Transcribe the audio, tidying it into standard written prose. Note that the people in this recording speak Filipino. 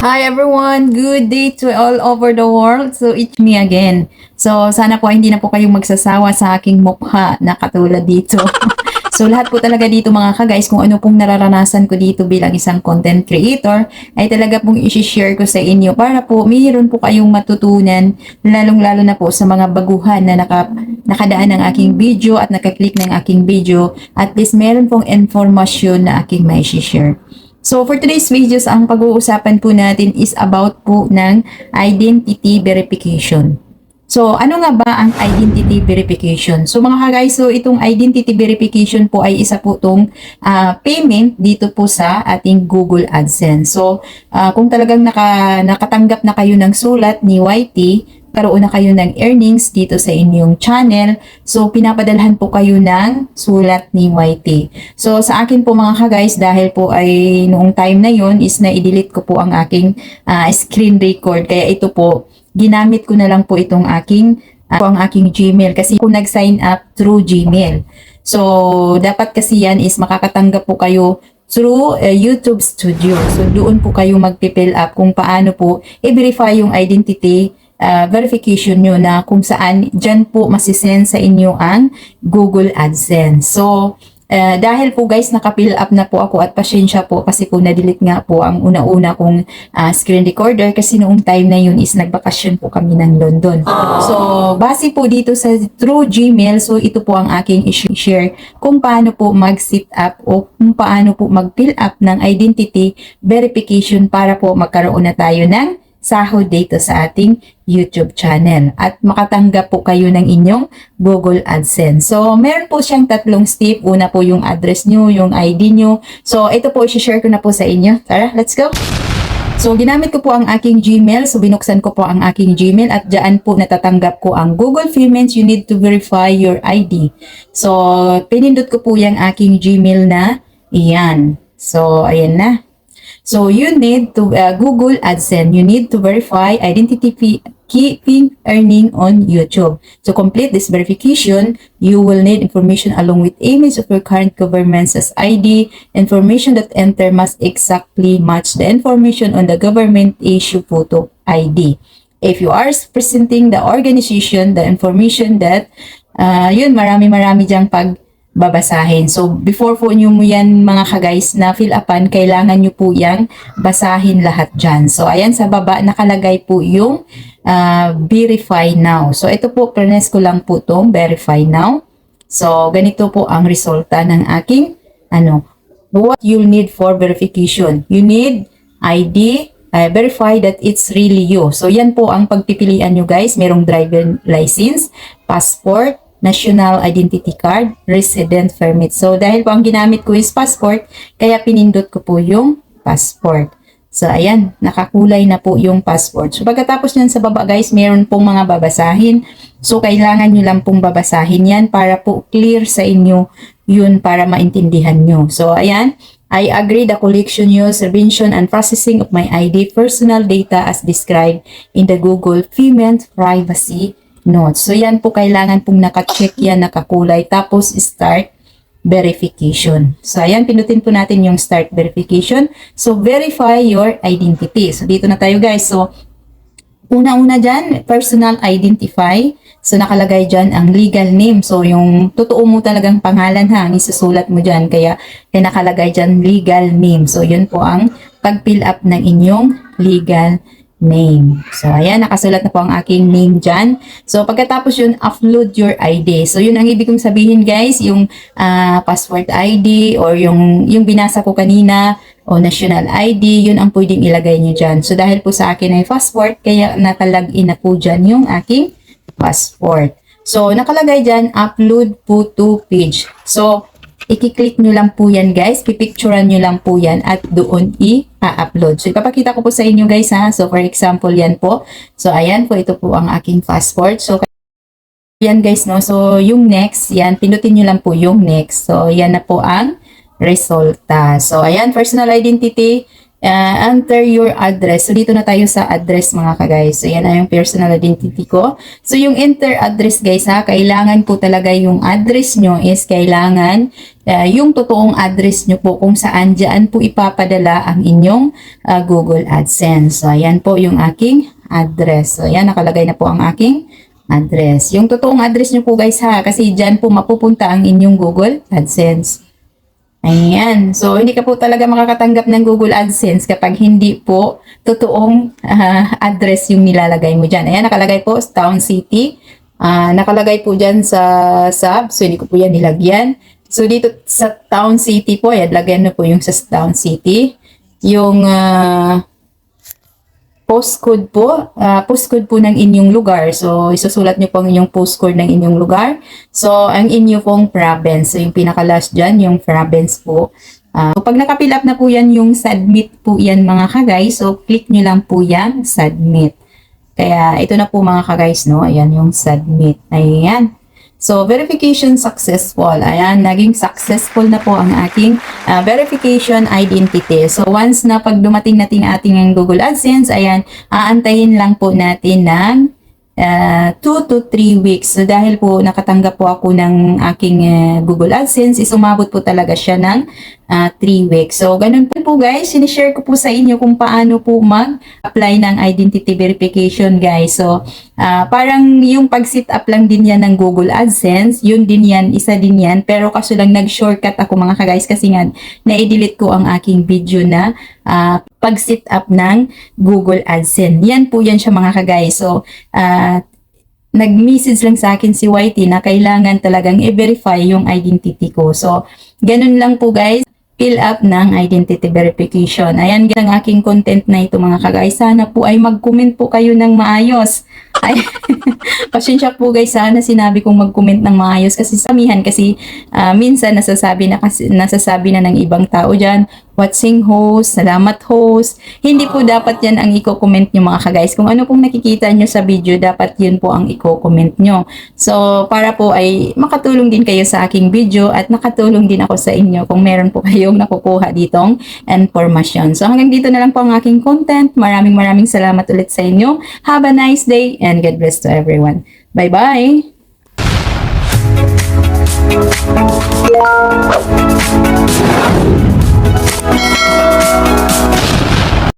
Hi everyone! Good day to all over the world. So it's me again. So sana po hindi na po kayong magsasawa sa aking mukha na katulad dito. So lahat po talaga dito mga ka-guys, kung ano pong nararanasan ko dito bilang isang content creator, ay talaga pong isi-share ko sa inyo para po mayroon po kayong matutunan, lalong-lalo na po sa mga baguhan na nakadaan ng aking video at nakaklik ng aking video. At least meron pong informasyon na aking may share. So for today's videos, ang pag-uusapan po natin is about po ng identity verification. So ano nga ba ang identity verification? So mga ka-guys, so itong identity verification po ay isa po itong payment dito po sa ating Google AdSense. So kung talagang nakatanggap na kayo ng sulat ni YT, karoon na kayo ng earnings dito sa inyong channel. So, pinapadalhan po kayo ng sulat ni YT. So, sa akin po mga ka-guys, dahil po ay noong time na yon is na-delete ko po ang aking screen record. Kaya ito po, ginamit ko na lang po itong ang aking Gmail kasi kung nag-sign up through Gmail. So, dapat kasi yan is makakatanggap po kayo through YouTube Studio. So, doon po kayo mag-fill up kung paano po i-verify yung identity verification nyo na kung saan dyan po masisend sa inyo ang Google AdSense. So, dahil po guys naka-fill up na po ako at pasensya po kasi po na-delete nga po ang una-una kong screen recorder kasi noong time na yun is nagbakasyon po kami ng London. So, base po dito sa through Gmail, so ito po ang aking i-share kung paano po mag-set up o kung paano po mag-fill up ng identity verification para po magkaroon na tayo ng sahod dito sa ating YouTube channel at makatanggap po kayo ng inyong Google AdSense. So, meron po siyang tatlong step. Una po yung address nyo, yung ID nyo. So, ito po, i-share ko na po sa inyo. Tara, let's go! So, ginamit ko po ang aking Gmail. So, binuksan ko po ang aking Gmail at dyan po natatanggap ko ang Google Payments. You need to verify your ID. So, pinindot ko po yung aking Gmail na iyan. So, ayan na. So, you need to Google AdSense. You need to verify identity keeping earning on YouTube. To complete this verification, you will need information along with image of your current government's ID. Information that enter must exactly match the information on the government issue photo ID. If you are presenting the organization, the information that, yun, marami-marami dyang babasahin. So, before po nyo mo yan mga ka-guys na fill upan, kailangan nyo po yang basahin lahat dyan. So, ayan sa baba nakalagay po yung verify now. So, ito po, press ko lang po itong verify now. So, ganito po ang resulta ng aking what you'll need for verification. You need ID, verify that it's really you. So, yan po ang pagpipilian nyo guys. Merong driver license, passport, national identity card, resident permit. So, dahil po ang ginamit ko is passport, kaya pinindot ko po yung passport. So, ayan, nakakulay na po yung passport. So, pagkatapos nyan sa baba guys, meron pong mga babasahin. So, kailangan nyo lang pong babasahin yan para po clear sa inyo yun para maintindihan nyo. So, ayan, I agree the collection, use, subvention, and processing of my ID personal data as described in the Google Payment Privacy Notes. So, yan po kailangan pong naka-check yan, nakakulay. Tapos, start verification. So, ayan, pinutin po natin yung start verification. So, verify your identity. So, dito na tayo guys. So, una-una dyan, personal identify. So, nakalagay dyan ang legal name. So, yung totoo mo talagang pangalan ha, ang isusulat mo dyan. Kaya nakalagay dyan legal name. So, yun po ang pag-fill up ng inyong legal name. So, ayan, nakasulat na po ang aking name dyan. So, pagkatapos yun, upload your ID. So, yun ang ibig kong sabihin guys, yung passport ID or yung binasa ko kanina o national ID, yun ang pwedeng ilagay nyo dyan. So, dahil po sa akin ay passport, kaya nakalagin na po dyan yung aking passport. So, nakalagay dyan, upload po to page. So, i-click nyo lang po yan guys, pipicturean nyo lang po yan at doon i-upload. So, ipapakita ko po sa inyo guys ha. So, for example, yan po. So, ayan po, ito po ang aking passport. So, yan guys no. So, yung next, yan, pinutin nyo lang po yung next. So, yan na po ang resulta. So, ayan, personal identity, enter your address. So, dito na tayo sa address mga ka-guys. So, yan na yung personal identity ko. So, yung enter address guys ha, kailangan po talaga yung address nyo is kailangan yung totoong address nyo po kung saan dyan po ipapadala ang inyong Google AdSense. So, ayan po yung aking address. So, ayan, nakalagay na po ang aking address. Yung totoong address nyo po guys ha, kasi dyan po mapupunta ang inyong Google AdSense. Ayan. So, hindi ka po talaga makakatanggap ng Google AdSense kapag hindi po totoong address yung nilalagay mo dyan. Ayan, nakalagay po Town City. Nakalagay po dyan sa sub. So, hindi ko po yan nilagyan. So, dito sa Town City po, ayan, lagyan na po yung sa Town City. Yung postcode po ng inyong lugar. So, isusulat nyo po ang inyong postcode ng inyong lugar. So, ang inyo pong province. So, yung pinaka-last dyan, yung province po. Pag nakapill up na po yan, yung submit po yan mga ka-guys. So, click nyo lang po yan, submit. Kaya, ito na po mga ka-guys, no? Ayan yung submit. Ayan. So, verification successful. Ayan, naging successful na po ang aking verification identity. So, once na pag dumating natin ating Google AdSense, ayan, aantayin lang po natin ng 2 to 3 weeks. So, dahil po nakatanggap po ako ng aking Google AdSense, is umabot po talaga siya ng 3 weeks. So, ganun po guys, sinishare ko po sa inyo kung paano po mag-apply ng identity verification guys. So, parang yung pag-set up lang din yan ng Google AdSense, yun din yan, isa din yan. Pero kaso lang nag-shortcut ako mga ka-guys kasi nga na-delete ko ang aking video na pag-set up ng Google AdSense. Yan po yan siya mga ka-guys. So, nag-message lang sa akin si YT na kailangan talagang i-verify yung identity ko. So, ganun lang po guys. Fill up ng identity verification. Ayan, ang aking content na ito mga ka-guys. Sana po ay mag-comment po kayo ng maayos. Ay, pasensya po guys, sana sinabi kong mag-comment ng maayos kasi samihan kasi minsan nasasabi na ng ibang tao dyan, watching host, salamat host. Hindi po dapat yan ang i-comment nyo mga ka-guys. Kung ano pong nakikita nyo sa video, dapat yun po ang i-comment nyo. So, para po ay makatulong din kayo sa aking video at nakatulong din ako sa inyo kung meron po kayong nakukuha ditong information. So, hanggang dito na lang po ang aking content. Maraming salamat ulit sa inyo. Have a nice day and God bless to everyone. Bye-bye!